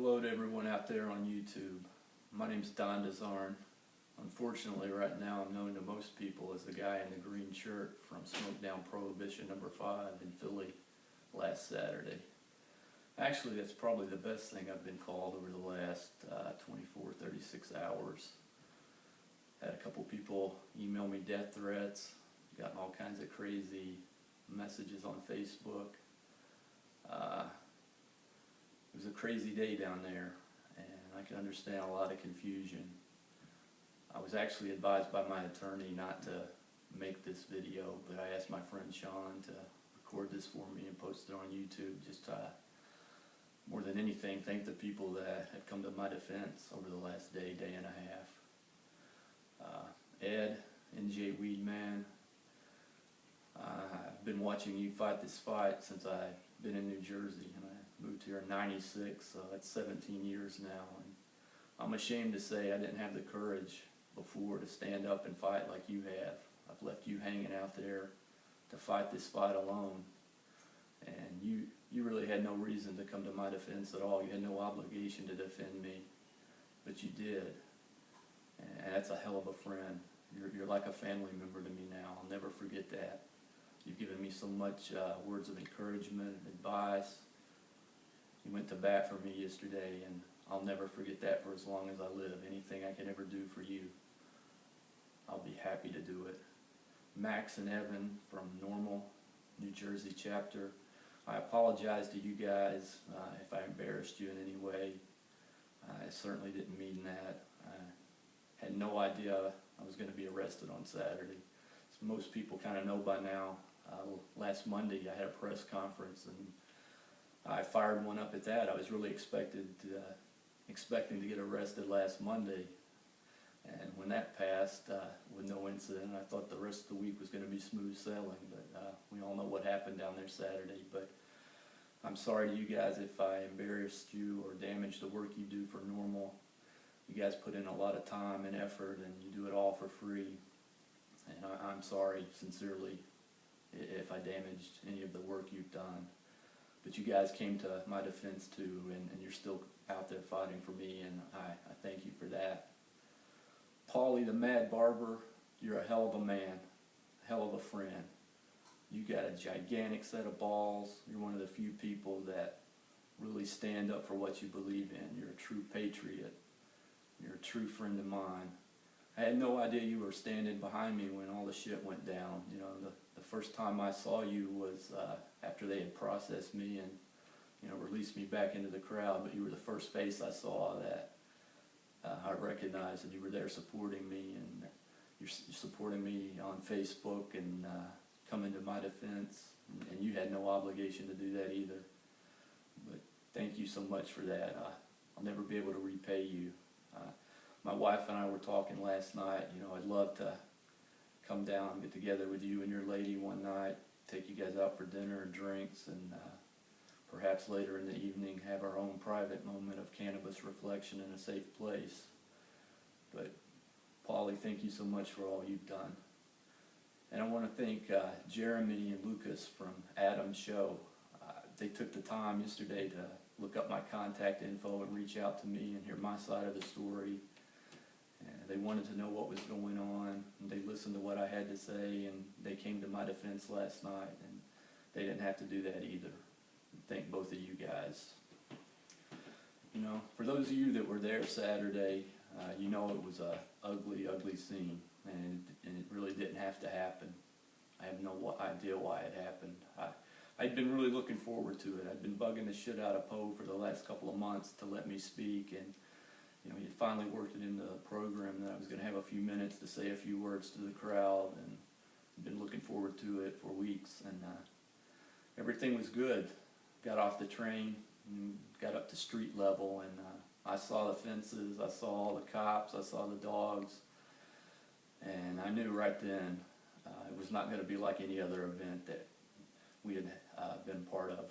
Hello to everyone out there on YouTube. My name's DeZarn. Unfortunately, right now I'm known to most people as the guy in the green shirt from Smoke Down Prohibition #5 in Philly last Saturday. Actually, that's probably the best thing I've been called over the last 36 hours. Had a couple people email me death threats, gotten all kinds of crazy messages on Facebook. It was a crazy day down there, and I can understand a lot of confusion. I was actually advised by my attorney not to make this video, but I asked my friend Sean to record this for me and post it on YouTube, just to, more than anything, thank the people that have come to my defense over the last day and a half. Ed, NJ Weedman, I've been watching you fight this fight since I've been in New Jersey, and I moved here in '96, so that's 17 years now. And I'm ashamed to say I didn't have the courage before to stand up and fight like you have. I've left you hanging out there to fight this fight alone, and you really had no reason to come to my defense at all. You had no obligation to defend me, but you did, and that's a hell of a friend. You're like a family member to me now. I'll never forget that. You've given me so much words of encouragement and advice. You went to bat for me yesterday, and I'll never forget that for as long as I live. Anything I can ever do for you, I'll be happy to do it. Max and Evan from Normal, New Jersey chapter, I apologize to you guys if I embarrassed you in any way. I certainly didn't mean that. I had no idea I was going to be arrested on Saturday. As most people kind of know by now, last Monday I had a press conference, and I fired one up at that. I was really expecting to get arrested last Monday, and when that passed with no incident, I thought the rest of the week was going to be smooth sailing, but we all know what happened down there Saturday. But I'm sorry to you guys if I embarrassed you or damaged the work you do for Normal. You guys put in a lot of time and effort, and you do it all for free, and I'm sorry sincerely if I damaged any of the work you've done. But you guys came to my defense too, and you're still out there fighting for me, and I thank you for that. Paulie the Mad Barber, you're a hell of a man, a hell of a friend. You got a gigantic set of balls. You're one of the few people that really stand up for what you believe in. You're a true patriot. You're a true friend of mine. I had no idea you were standing behind me when all the shit went down. You know, the first time I saw you was after they had processed me and, you know, released me back into the crowd. But you were the first face I saw that I recognized, and you were there supporting me, and you're supporting me on Facebook and coming to my defense. And you had no obligation to do that either. But thank you so much for that. I'll never be able to repay you. My wife and I were talking last night. You know, I'd love to come down and get together with you and your lady one night, take you guys out for dinner and drinks, and perhaps later in the evening have our own private moment of cannabis reflection in a safe place. But Paulie, thank you so much for all you've done. And I want to thank Jeremy and Lucas from Adam's show. They took the time yesterday to look up my contact info and reach out to me and hear my side of the story. And they wanted to know what was going on, and they listened to what I had to say, and they came to my defense last night, and they didn't have to do that either. Thank both of you guys. You know, for those of you that were there Saturday, you know it was a ugly, ugly scene, and it really didn't have to happen. I have no idea why it happened. I'd been really looking forward to it. I'd been bugging the shit out of Poe for the last couple of months to let me speak, and you know, he had finally worked it into the program that I was going to have a few minutes to say a few words to the crowd, and I'd been looking forward to it for weeks, and everything was good. Got off the train, and got up to street level, and I saw the fences, I saw all the cops, I saw the dogs, and I knew right then it was not going to be like any other event that we had been part of.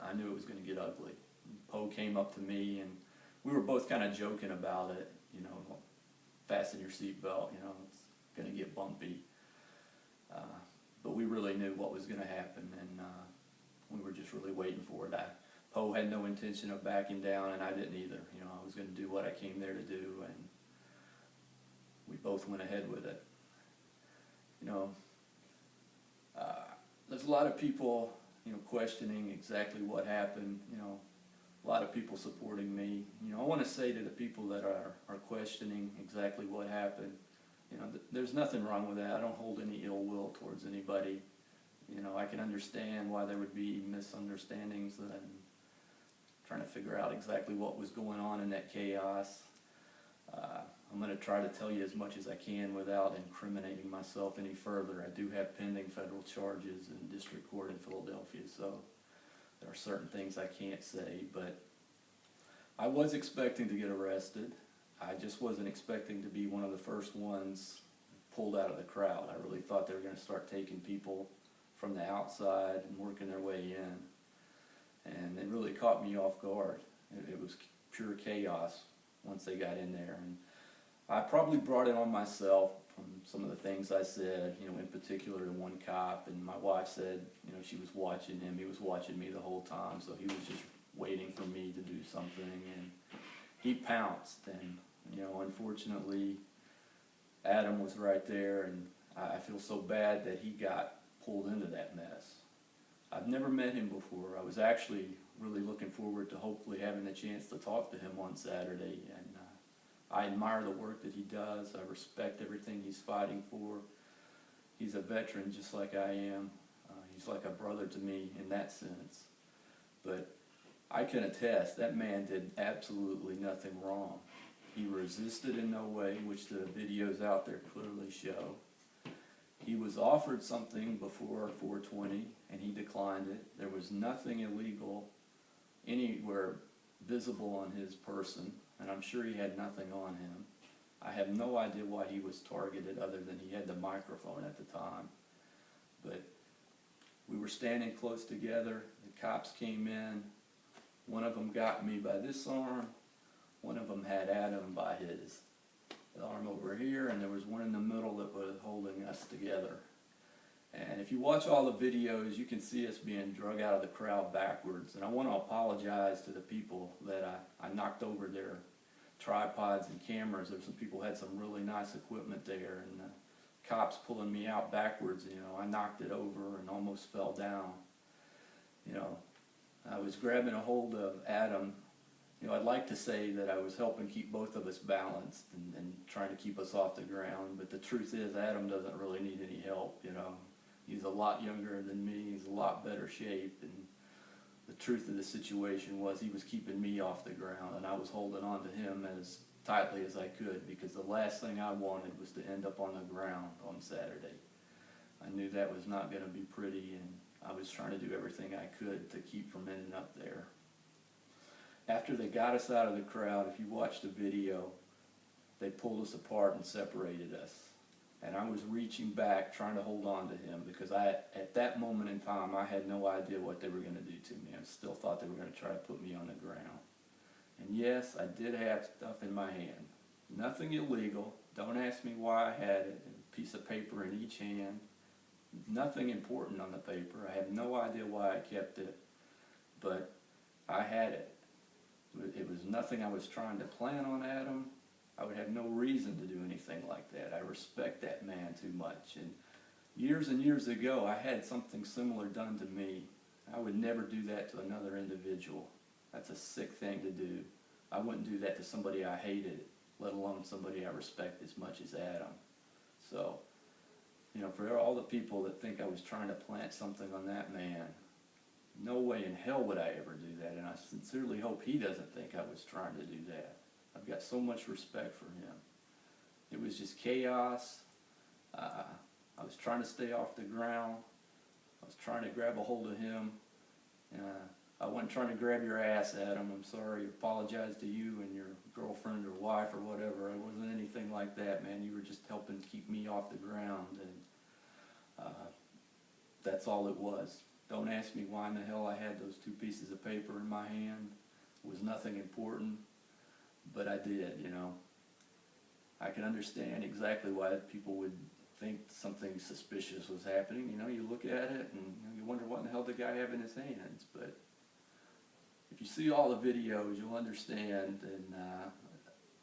I knew it was going to get ugly. Poe came up to me, and we were both kind of joking about it, you know, fasten your seatbelt, you know, it's going to get bumpy. But we really knew what was going to happen, and we were just really waiting for it. Poe had no intention of backing down, and I didn't either. You know, I was going to do what I came there to do, and we both went ahead with it. You know, there's a lot of people, you know, questioning exactly what happened. You know, a lot of people supporting me. You know, I want to say to the people that are questioning exactly what happened, you know, there's nothing wrong with that. I don't hold any ill will towards anybody. You know, I can understand why there would be misunderstandings, and trying to figure out exactly what was going on in that chaos. I'm going to try to tell you as much as I can without incriminating myself any further. I do have pending federal charges in district court in Philadelphia, so there are certain things I can't say, but I was expecting to get arrested. I just wasn't expecting to be one of the first ones pulled out of the crowd. I really thought they were going to start taking people from the outside and working their way in. And it really caught me off guard. It was pure chaos once they got in there. And I probably brought it on myself from some of the things I said, you know, in particular to one cop. And my wife said, you know, she was watching him. He was watching me the whole time, so he was just waiting for me to do something. And he pounced. And, you know, unfortunately, Adam was right there. And I feel so bad that he got pulled into that mess. I've never met him before. I was actually really looking forward to hopefully having a chance to talk to him on Saturday, and I admire the work that he does. I respect everything he's fighting for. He's a veteran just like I am. He's like a brother to me in that sense. But I can attest, that man did absolutely nothing wrong. He resisted in no way, which the videos out there clearly show. He was offered something before 420, and he declined it. There was nothing illegal anywhere visible on his person, and I'm sure he had nothing on him. I have no idea why he was targeted other than he had the microphone at the time. But we were standing close together. The cops came in. One of them got me by this arm. One of them had Adam by his arm over here, and there was one in the middle that was holding us together. And if you watch all the videos, you can see us being drug out of the crowd backwards. And I want to apologize to the people that I knocked over their tripods and cameras. There were some people who had some really nice equipment there, and the cops pulling me out backwards, you know, I knocked it over and almost fell down. You know, I was grabbing a hold of Adam. You know, I'd like to say that I was helping keep both of us balanced and trying to keep us off the ground, but the truth is Adam doesn't really need any help, you know. He's a lot younger than me, he's a lot better shape, and the truth of the situation was he was keeping me off the ground, and I was holding on to him as tightly as I could, because the last thing I wanted was to end up on the ground on Saturday. I knew that was not going to be pretty, and I was trying to do everything I could to keep from ending up there. After they got us out of the crowd, if you watch the video, they pulled us apart and separated us. And I was reaching back, trying to hold on to him, because at that moment in time, I had no idea what they were going to do to me. I still thought they were going to try to put me on the ground. And yes, I did have stuff in my hand. Nothing illegal. Don't ask me why I had it. A piece of paper in each hand. Nothing important on the paper. I have no idea why I kept it. But I had it. It was nothing I was trying to plant on Adam. I would have no reason to do anything like that. I respect that man too much. And years ago, I had something similar done to me. I would never do that to another individual. That's a sick thing to do. I wouldn't do that to somebody I hated, let alone somebody I respect as much as Adam. So, you know, for all the people that think I was trying to plant something on that man, no way in hell would I ever do that, and I sincerely hope he doesn't think I was trying to do that. I've got so much respect for him. It was just chaos. I was trying to stay off the ground. I was trying to grab a hold of him. I wasn't trying to grab your ass, Adam. I'm sorry. I apologize to you and your girlfriend or wife or whatever. It wasn't anything like that, man. You were just helping keep me off the ground, and that's all it was. Don't ask me why in the hell I had those two pieces of paper in my hand. It was nothing important, but I did, you know. I can understand exactly why people would think something suspicious was happening. You know, you look at it and you wonder what in the hell did the guy have in his hands, but if you see all the videos, you'll understand, and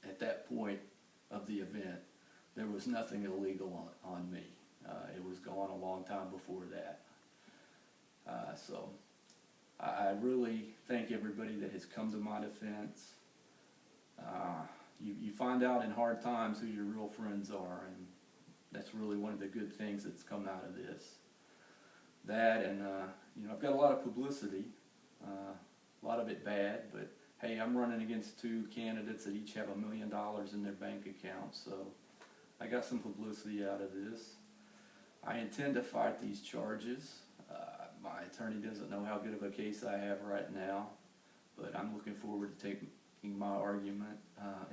at that point of the event, there was nothing illegal on me. It was gone a long time before that. So I really thank everybody that has come to my defense. You find out in hard times who your real friends are, and that's really one of the good things that's come out of this. That and, you know, I've got a lot of publicity, a lot of it bad, but hey, I'm running against two candidates that each have $1 million in their bank account, so I got some publicity out of this. I intend to fight these charges. My attorney doesn't know how good of a case I have right now, but I'm looking forward to taking my argument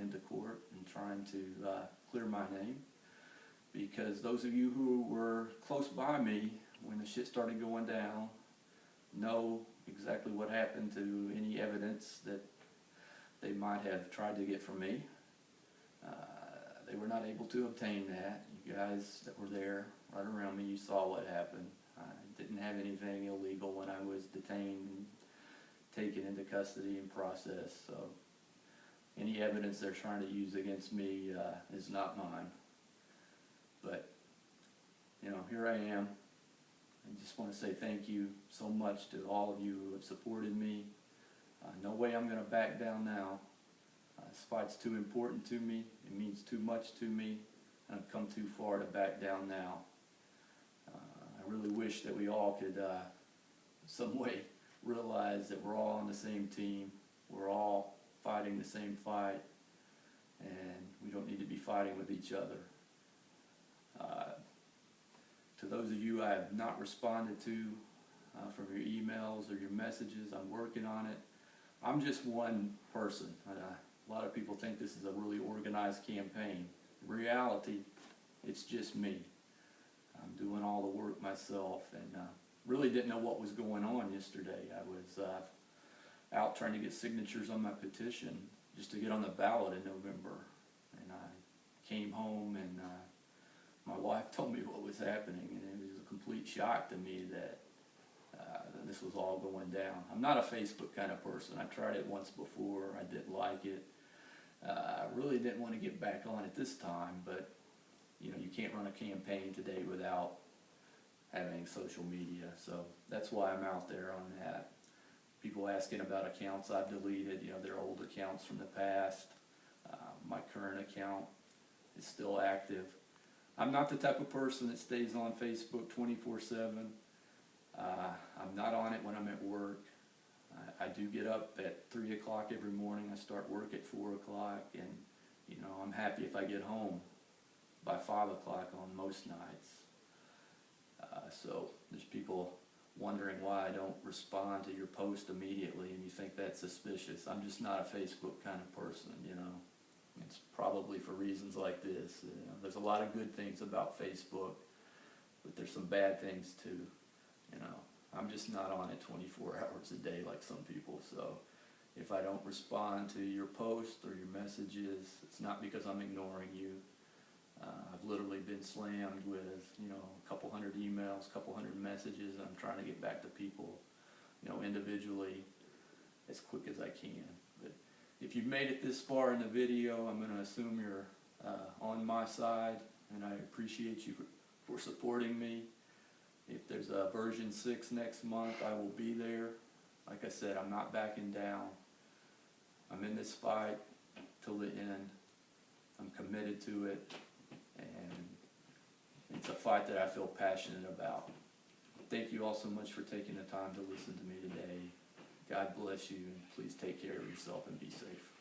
into court and trying to clear my name, because those of you who were close by me when the shit started going down know exactly what happened to any evidence that they might have tried to get from me. They were not able to obtain that. You guys that were there right around me, you saw what happened. I didn't have anything illegal when I was detained and taken into custody and processed, so any evidence they're trying to use against me is not mine. But, you know, here I am. I just want to say thank you so much to all of you who have supported me. No way I'm going to back down now. This fight's too important to me. It means too much to me. And I've come too far to back down now. I really wish that we all could, some way, realize that we're all on the same team. We're all fighting the same fight. And we don't need to be fighting with each other. To those of you I have not responded to from your emails or your messages, I'm working on it. I'm just one person. A lot of people think this is a really organized campaign. In reality, it's just me. I'm doing all the work myself, and really didn't know what was going on yesterday. I was out trying to get signatures on my petition just to get on the ballot in November, and I came home and my wife told me what was happening, and it was a complete shock to me that this was all going down. I'm not a Facebook kind of person. I tried it once before. I didn't like it. I really didn't want to get back on it this time, but you know, you can't run a campaign today without having social media, so that's why I'm out there on that. People asking about accounts I've deleted, you know, they're old accounts from the past. My current account is still active. I'm not the type of person that stays on Facebook 24/7. I'm not on it when I'm at work. I do get up at 3 o'clock every morning. I start work at 4 o'clock, and you know, I'm happy if I get home by 5 o'clock on most nights. So there's people wondering why I don't respond to your post immediately, and you think that's suspicious. I'm just not a Facebook kind of person, you know. It's probably for reasons like this. You know, there's a lot of good things about Facebook, but there's some bad things too. You know, I'm just not on it 24 hours a day like some people. So if I don't respond to your post or your messages, it's not because I'm ignoring you. I've literally been slammed with, you know, a couple hundred emails, a couple hundred messages. I'm trying to get back to people, you know, individually as quick as I can. But if you've made it this far in the video, I'm going to assume you're on my side, and I appreciate you for supporting me. If there's a version 6 next month, I will be there. Like I said, I'm not backing down. I'm in this fight till the end. I'm committed to it, and it's a fight that I feel passionate about. Thank you all so much for taking the time to listen to me today. God bless you, and please take care of yourself and be safe.